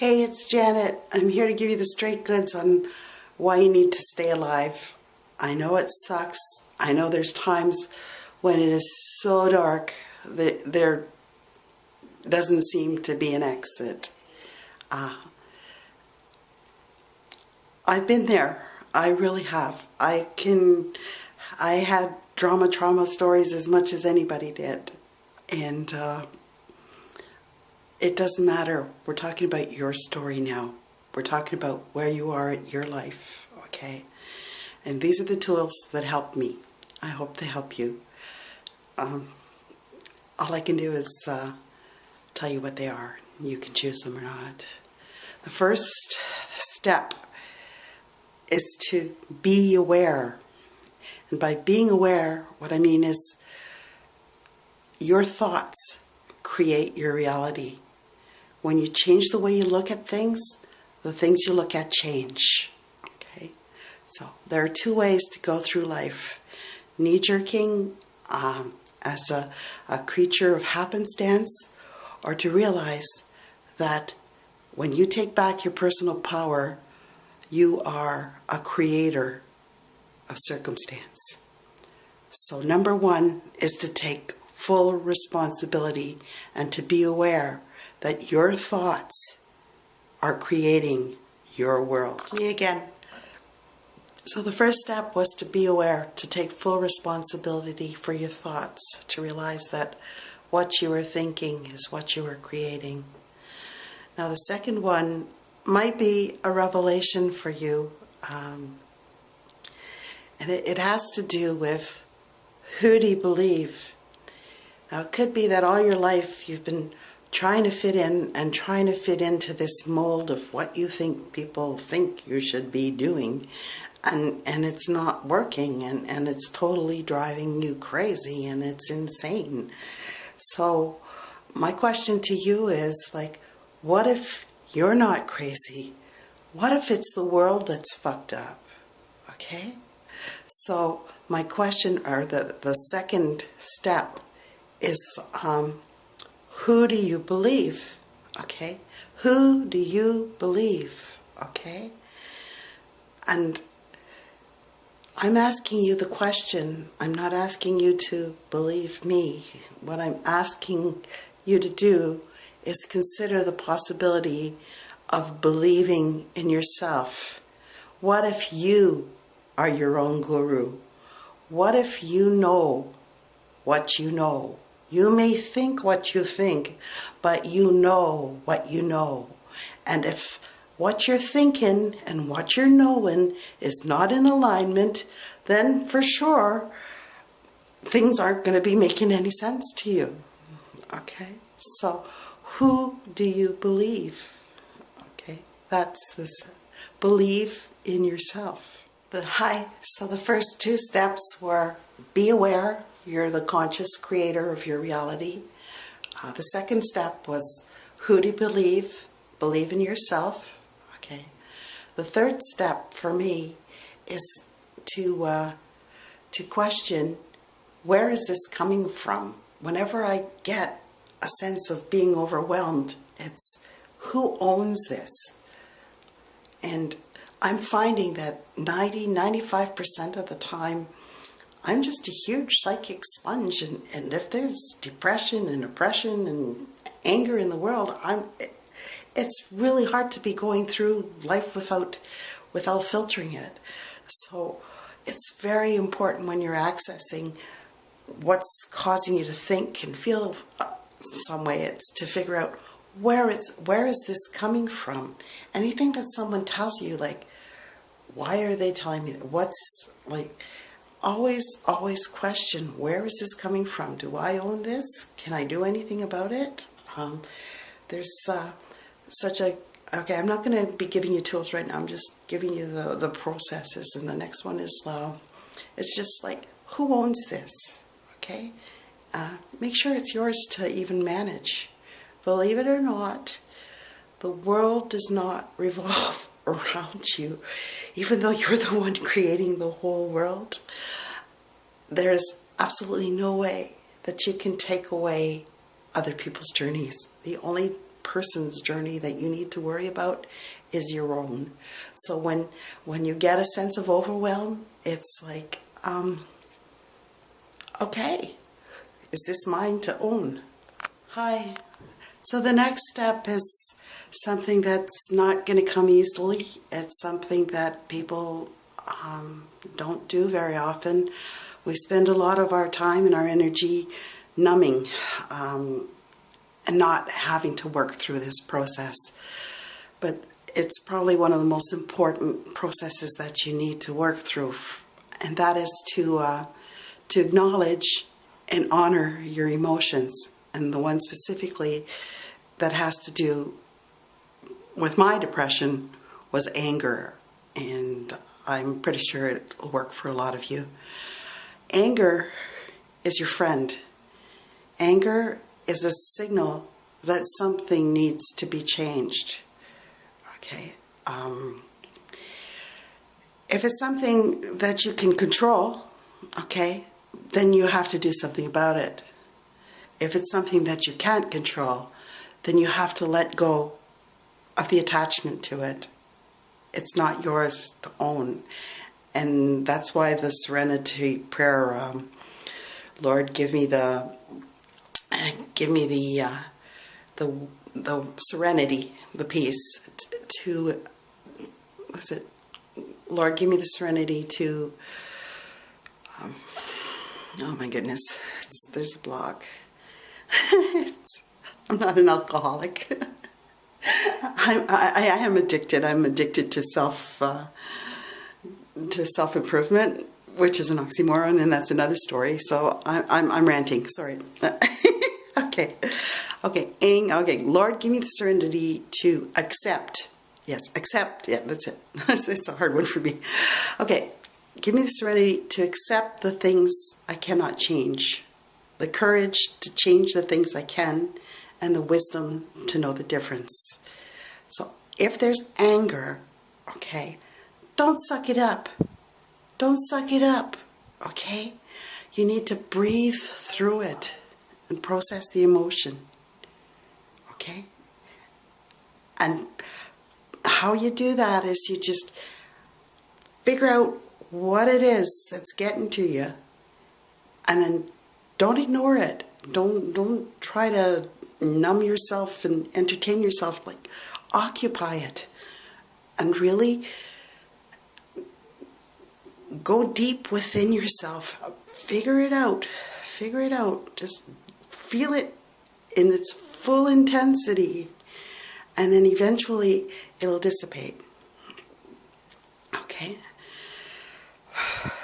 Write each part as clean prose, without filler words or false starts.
Hey, it's Janet. I'm here to give you the straight goods on why you need to stay alive. I know it sucks. I know there's times when it is so dark that there doesn't seem to be an exit. I've been there. I really have. I had trauma stories as much as anybody did. And it doesn't matter. We're talking about your story now. We're talking about where you are in your life, okay? And these are the tools that help me. I hope they help you. All I can do is tell you what they are. You can choose them or not. The first step is to be aware. And by being aware, what I mean is your thoughts create your reality. When you change the way you look at things, the things you look at change. Okay? So there are two ways to go through life. Knee-jerking as a creature of happenstance, or to realize that when you take back your personal power, you are a creator of circumstance. So number one is to take full responsibility and to be aware that your thoughts are creating your world. Me again. So the first step was to be aware, to take full responsibility for your thoughts, to realize that what you were thinking is what you were creating. Now the second one might be a revelation for you, and it has to do with who do you believe? Now it could be that all your life you've been trying to fit in and trying to fit into this mold of what you think people think you should be doing, and it's not working, and it's totally driving you crazy, and it's insane. So my question to you is, like, what if you're not crazy? What if it's the world that's fucked up? Okay? So my question, or the second step is, who do you believe? Okay? Who do you believe? Okay? And I'm asking you the question. I'm not asking you to believe me. What I'm asking you to do is consider the possibility of believing in yourself. What if you are your own guru? What if you know what you know? You may think what you think, but you know what you know. And if what you're thinking and what you're knowing is not in alignment, then for sure, things aren't going to be making any sense to you. Okay? So, who do you believe? Okay? That's this. Believe in yourself. So the first two steps were be aware. You're the conscious creator of your reality. The second step was who do you believe? Believe in yourself. Okay. The third step for me is to question, where is this coming from? Whenever I get a sense of being overwhelmed, it's who owns this? And I'm finding that 95% of the time, I'm just a huge psychic sponge, and if there's depression and oppression and anger in the world, it's really hard to be going through life without filtering it. So it's very important when you're accessing what's causing you to think and feel some way. It's to figure out where is this coming from. Anything that someone tells you, like, why are they telling me that? What's like? Always question, where is this coming from? Do I own this? Can I do anything about it? There's okay, I'm not going to be giving you tools right now. I'm just giving you the processes. And the next one is, it's just like, who owns this? Okay? Make sure it's yours to even manage. Believe it or not, the world does not revolve around you, even though you're the one creating the whole world. There's absolutely no way that you can take away other people's journeys. The only person's journey that you need to worry about is your own. So when you get a sense of overwhelm, it's like, okay, is this mine to own? Hi. So the next step is something that's not going to come easily. It's something that people don't do very often. We spend a lot of our time and our energy numbing and not having to work through this process. But it's probably one of the most important processes that you need to work through, and that is to acknowledge and honor your emotions. And the one specifically that has to do with my depression was anger, and I'm pretty sure it'll work for a lot of you. Anger is your friend. Anger is a signal that something needs to be changed. Okay. If it's something that you can control, okay, then you have to do something about it. If it's something that you can't control, then you have to let go of the attachment to it. It's not yours to own. And that's why the serenity prayer, Lord, give me the serenity, the peace to, what's it? Lord, give me the serenity to, oh my goodness, there's a block. I'm not an alcoholic. I am addicted. I'm addicted to self-improvement, which is an oxymoron, and that's another story. So I'm ranting. Sorry. Okay. Lord, give me the serenity to accept. Yes, accept. Yeah, that's it. It's a hard one for me. Okay. Give me the serenity to accept the things I cannot change, the courage to change the things I can, and the wisdom to know the difference. So if there's anger, okay, don't suck it up. Don't suck it up, okay? You need to breathe through it and process the emotion, okay? And how you do that is you just figure out what it is that's getting to you, and then don't ignore it. Don't try to numb yourself and entertain yourself. Like, occupy it and really go deep within yourself. Figure it out. Just feel it in its full intensity, and then eventually it'll dissipate. Okay?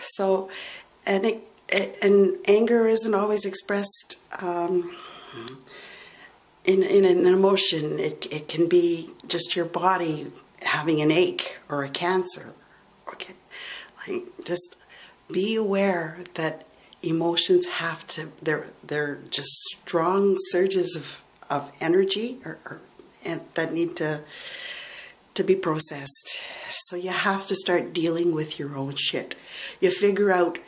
So, and anger isn't always expressed in an emotion. It can be just your body having an ache or a cancer. Okay, like, just be aware that emotions have to. They're just strong surges of energy and that need to be processed. So you have to start dealing with your own shit. You figure out,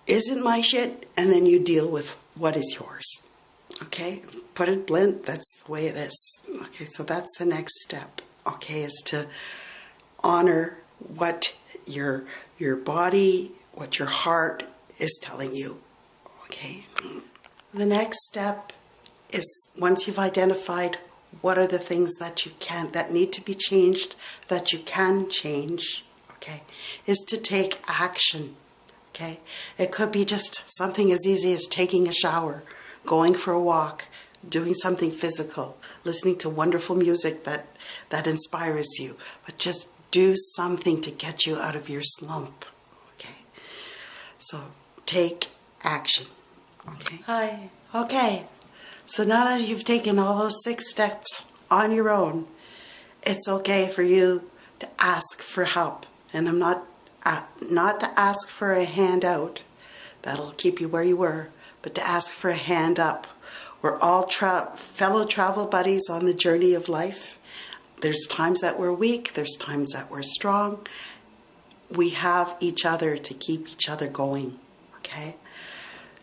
is it my shit? And then you deal with what is yours. Okay? Put it blunt, that's the way it is. Okay, so that's the next step. Okay, is to honor what your body, what your heart is telling you. Okay? The next step is, once you've identified what are the things that need to be changed, that you can change, okay, is to take action, okay? It could be just something as easy as taking a shower, going for a walk, doing something physical, listening to wonderful music that inspires you, but just do something to get you out of your slump, okay? So take action, okay? Hi. Okay. So now that you've taken all those 6 steps on your own, it's okay for you to ask for help. And I'm not to ask for a handout. That'll keep you where you were. But to ask for a hand up. We're all fellow travel buddies on the journey of life. There's times that we're weak. There's times that we're strong. We have each other to keep each other going. Okay?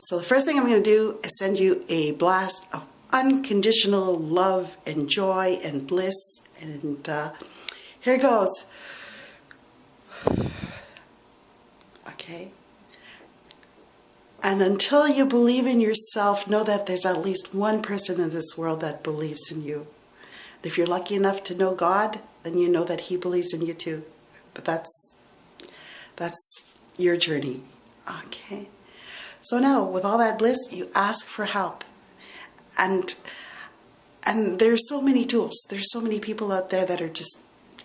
So the first thing I'm going to do is send you a blast of unconditional love and joy and bliss. And here goes. Okay? And until you believe in yourself, know that there's at least one person in this world that believes in you. If you're lucky enough to know God, then you know that He believes in you too. But that's your journey. Okay? So now, with all that bliss, you ask for help. And there's so many tools. There's so many people out there that are just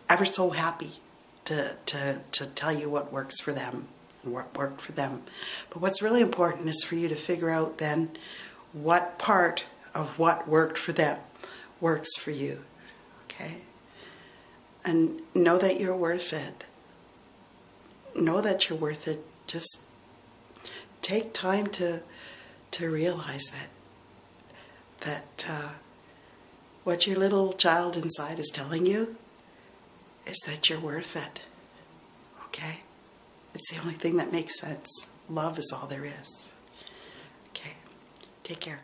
ever so happy to tell you what works for them and what worked for them. But what's really important is for you to figure out then what part of what worked for them works for you. Okay? And know that you're worth it. Know that you're worth it. Just take time to realize that what your little child inside is telling you is that you're worth it. Okay? It's the only thing that makes sense. Love is all there is. Okay? Take care.